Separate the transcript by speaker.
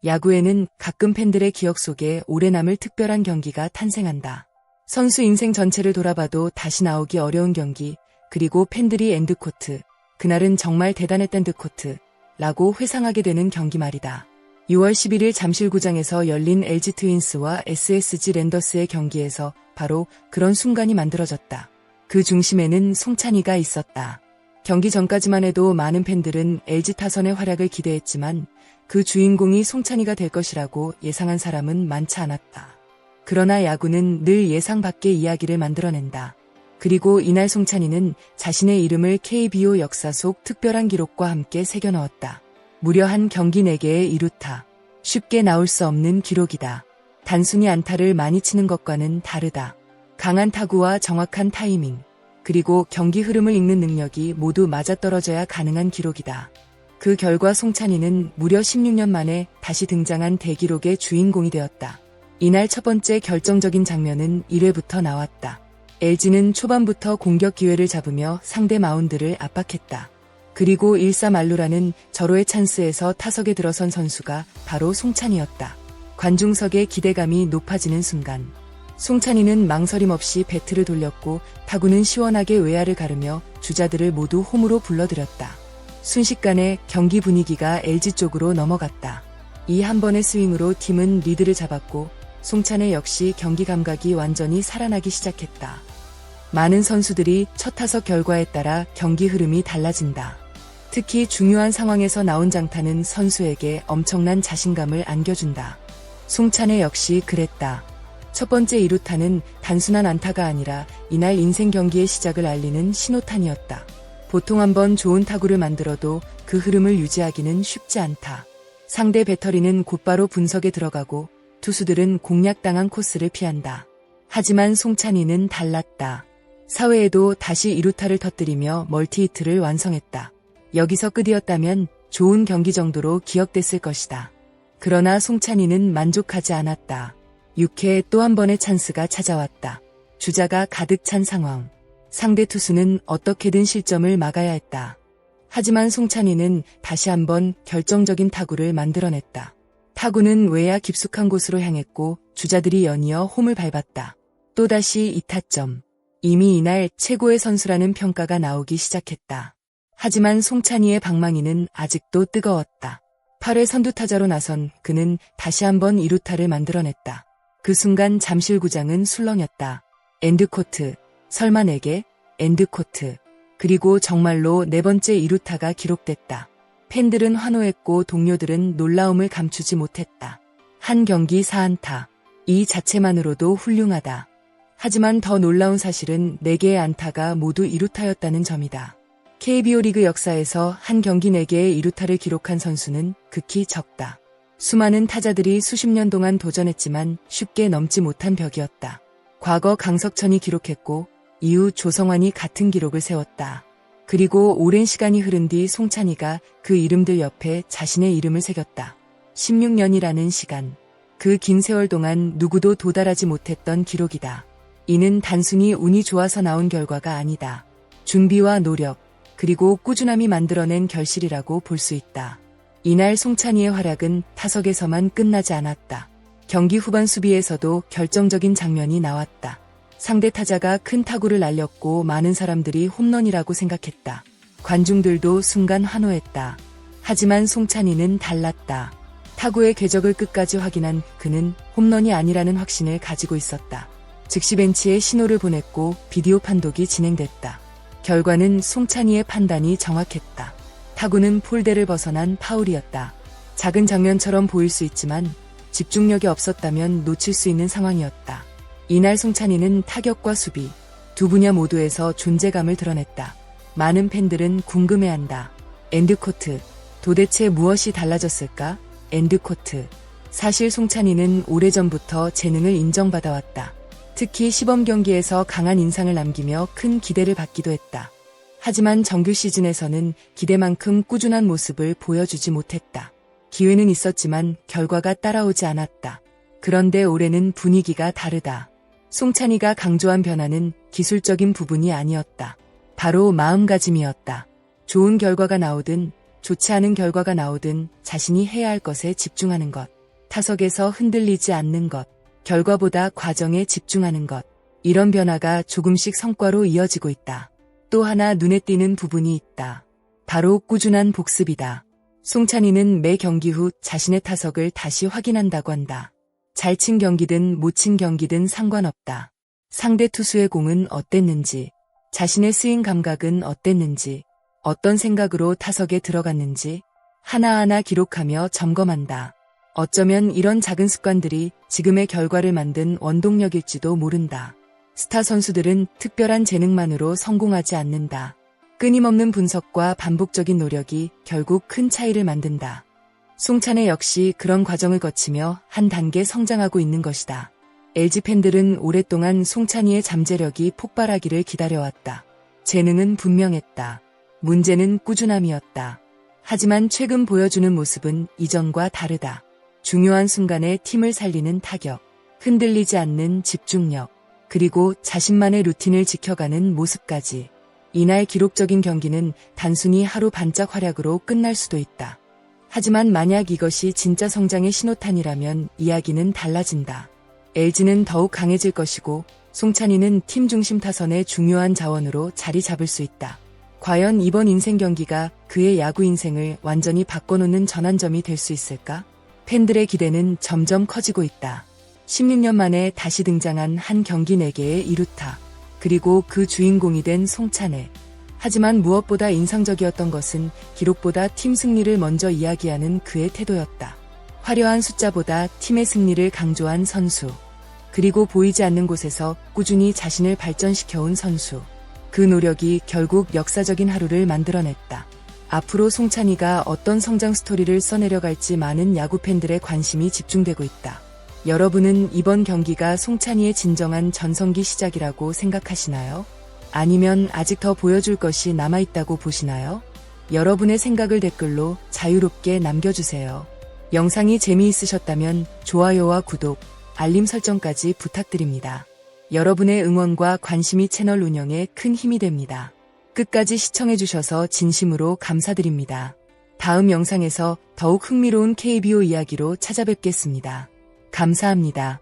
Speaker 1: 야구에는 가끔 팬들의 기억 속에 오래 남을 특별한 경기가 탄생한다. 선수 인생 전체를 돌아봐도 다시 나오기 어려운 경기, 그리고 팬들이 엔드코트, 그날은 정말 대단했던 엔드코트, 라고 회상하게 되는 경기 말이다. 6월 11일 잠실구장에서 열린 LG 트윈스와 SSG 랜더스의 경기에서 바로 그런 순간이 만들어졌다. 그 중심에는 송찬이가 있었다. 경기 전까지만 해도 많은 팬들은 LG 타선의 활약을 기대했지만 그 주인공이 송찬이가 될 것이라고 예상한 사람은 많지 않았다. 그러나 야구는 늘 예상 밖의 이야기를 만들어낸다. 그리고 이날 송찬이는 자신의 이름을 KBO 역사 속 특별한 기록과 함께 새겨넣었다. 무려 한 경기 4개의 2루타. 쉽게 나올 수 없는 기록이다. 단순히 안타를 많이 치는 것과는 다르다. 강한 타구와 정확한 타이밍, 그리고 경기 흐름을 읽는 능력이 모두 맞아떨어져야 가능한 기록이다. 그 결과 송찬이는 무려 16년 만에 다시 등장한 대기록의 주인공이 되었다. 이날 첫 번째 결정적인 장면은 1회부터 나왔다. LG는 초반부터 공격 기회를 잡으며 상대 마운드를 압박했다. 그리고 1사 만루라는 절호의 찬스에서 타석에 들어선 선수가 바로 송찬이였다. 관중석의 기대감이 높아지는 순간 송찬이는 망설임 없이 배트를 돌렸고 타구는 시원하게 외야를 가르며 주자들을 모두 홈으로 불러들였다. 순식간에 경기 분위기가 LG 쪽으로 넘어갔다. 이 한 번의 스윙으로 팀은 리드를 잡았고 송찬이 역시 경기 감각이 완전히 살아나기 시작했다. 많은 선수들이 첫 타석 결과에 따라 경기 흐름이 달라진다. 특히 중요한 상황에서 나온 장타는 선수에게 엄청난 자신감을 안겨준다. 송찬이 역시 그랬다. 첫 번째 2루타는 단순한 안타가 아니라 이날 인생 경기의 시작을 알리는 신호탄이었다. 보통 한번 좋은 타구를 만들어도 그 흐름을 유지하기는 쉽지 않다. 상대 배터리는 곧바로 분석에 들어가고 투수들은 공략당한 코스를 피한다. 하지만 송찬이는 달랐다. 4회에도 다시 2루타를 터뜨리며 멀티히트를 완성했다. 여기서 끝이었다면 좋은 경기 정도로 기억됐을 것이다. 그러나 송찬이는 만족하지 않았다. 6회에 또 한 번의 찬스가 찾아왔다. 주자가 가득 찬 상황. 상대 투수는 어떻게든 실점을 막아야 했다. 하지만 송찬이는 다시 한번 결정적인 타구를 만들어냈다. 타구는 외야 깊숙한 곳으로 향했고 주자들이 연이어 홈을 밟았다. 또다시 2타점. 이미 이날 최고의 선수라는 평가가 나오기 시작했다. 하지만 송찬이의 방망이는 아직도 뜨거웠다. 8회 선두타자로 나선 그는 다시 한번 2루타를 만들어냈다. 그 순간 잠실구장은 술렁였다. 엔드코트. 설마 4개? 엔드코트. 그리고 정말로 4번째 2루타가 기록됐다. 팬들은 환호했고 동료들은 놀라움을 감추지 못했다. 한 경기 4안타. 이 자체만으로도 훌륭하다. 하지만 더 놀라운 사실은 4개의 안타가 모두 2루타였다는 점이다. KBO 리그 역사에서 한 경기 4개의 2루타를 기록한 선수는 극히 적다. 수많은 타자들이 수십 년 동안 도전했지만 쉽게 넘지 못한 벽이었다. 과거 강석천이 기록했고 이후 조성환이 같은 기록을 세웠다. 그리고 오랜 시간이 흐른 뒤 송찬이가 그 이름들 옆에 자신의 이름을 새겼다. 16년이라는 시간. 그 긴 세월 동안 누구도 도달하지 못했던 기록이다. 이는 단순히 운이 좋아서 나온 결과가 아니다. 준비와 노력, 그리고 꾸준함이 만들어낸 결실이라고 볼 수 있다. 이날 송찬이의 활약은 타석에서만 끝나지 않았다. 경기 후반 수비에서도 결정적인 장면이 나왔다. 상대 타자가 큰 타구를 날렸고 많은 사람들이 홈런이라고 생각했다. 관중들도 순간 환호했다. 하지만 송찬이는 달랐다. 타구의 궤적을 끝까지 확인한 그는 홈런이 아니라는 확신을 가지고 있었다. 즉시 벤치에 신호를 보냈고 비디오 판독이 진행됐다. 결과는 송찬이의 판단이 정확했다. 타구는 폴대를 벗어난 파울이었다. 작은 장면처럼 보일 수 있지만 집중력이 없었다면 놓칠 수 있는 상황이었다. 이날 송찬이는 타격과 수비, 두 분야 모두에서 존재감을 드러냈다. 많은 팬들은 궁금해한다. 엔드코트, 도대체 무엇이 달라졌을까? 엔드코트. 사실 송찬이는 오래전부터 재능을 인정받아왔다. 특히 시범 경기에서 강한 인상을 남기며 큰 기대를 받기도 했다. 하지만 정규 시즌에서는 기대만큼 꾸준한 모습을 보여주지 못했다. 기회는 있었지만 결과가 따라오지 않았다. 그런데 올해는 분위기가 다르다. 송찬이가 강조한 변화는 기술적인 부분이 아니었다. 바로 마음가짐이었다. 좋은 결과가 나오든 좋지 않은 결과가 나오든 자신이 해야 할 것에 집중하는 것. 타석에서 흔들리지 않는 것. 결과보다 과정에 집중하는 것. 이런 변화가 조금씩 성과로 이어지고 있다. 또 하나 눈에 띄는 부분이 있다. 바로 꾸준한 복습이다. 송찬이는 매 경기 후 자신의 타석을 다시 확인한다고 한다. 잘 친 경기든 못 친 경기든 상관없다. 상대 투수의 공은 어땠는지, 자신의 스윙 감각은 어땠는지, 어떤 생각으로 타석에 들어갔는지 하나하나 기록하며 점검한다. 어쩌면 이런 작은 습관들이 지금의 결과를 만든 원동력일지도 모른다. 스타 선수들은 특별한 재능만으로 성공하지 않는다. 끊임없는 분석과 반복적인 노력이 결국 큰 차이를 만든다. 송찬이 역시 그런 과정을 거치며 한 단계 성장하고 있는 것이다. LG 팬들은 오랫동안 송찬이의 잠재력이 폭발하기를 기다려왔다. 재능은 분명했다. 문제는 꾸준함이었다. 하지만 최근 보여주는 모습은 이전과 다르다. 중요한 순간에 팀을 살리는 타격, 흔들리지 않는 집중력, 그리고 자신만의 루틴을 지켜가는 모습까지. 이날 기록적인 경기는 단순히 하루 반짝 활약으로 끝날 수도 있다. 하지만 만약 이것이 진짜 성장의 신호탄이라면 이야기는 달라진다. LG는 더욱 강해질 것이고 송찬이는 팀 중심 타선의 중요한 자원으로 자리 잡을 수 있다. 과연 이번 인생 경기가 그의 야구 인생을 완전히 바꿔놓는 전환점이 될 수 있을까? 팬들의 기대는 점점 커지고 있다. 16년 만에 다시 등장한 한 경기 4개의 이루타, 그리고 그 주인공이 된 송찬이. 하지만 무엇보다 인상적이었던 것은 기록보다 팀 승리를 먼저 이야기하는 그의 태도였다. 화려한 숫자보다 팀의 승리를 강조한 선수. 그리고 보이지 않는 곳에서 꾸준히 자신을 발전시켜온 선수. 그 노력이 결국 역사적인 하루를 만들어냈다. 앞으로 송찬이가 어떤 성장 스토리를 써내려갈지 많은 야구 팬들의 관심이 집중되고 있다. 여러분은 이번 경기가 송찬이의 진정한 전성기 시작이라고 생각하시나요? 아니면 아직 더 보여줄 것이 남아있다고 보시나요? 여러분의 생각을 댓글로 자유롭게 남겨주세요. 영상이 재미있으셨다면 좋아요와 구독, 알림 설정까지 부탁드립니다. 여러분의 응원과 관심이 채널 운영에 큰 힘이 됩니다. 끝까지 시청해주셔서 진심으로 감사드립니다. 다음 영상에서 더욱 흥미로운 KBO 이야기로 찾아뵙겠습니다. 감사합니다.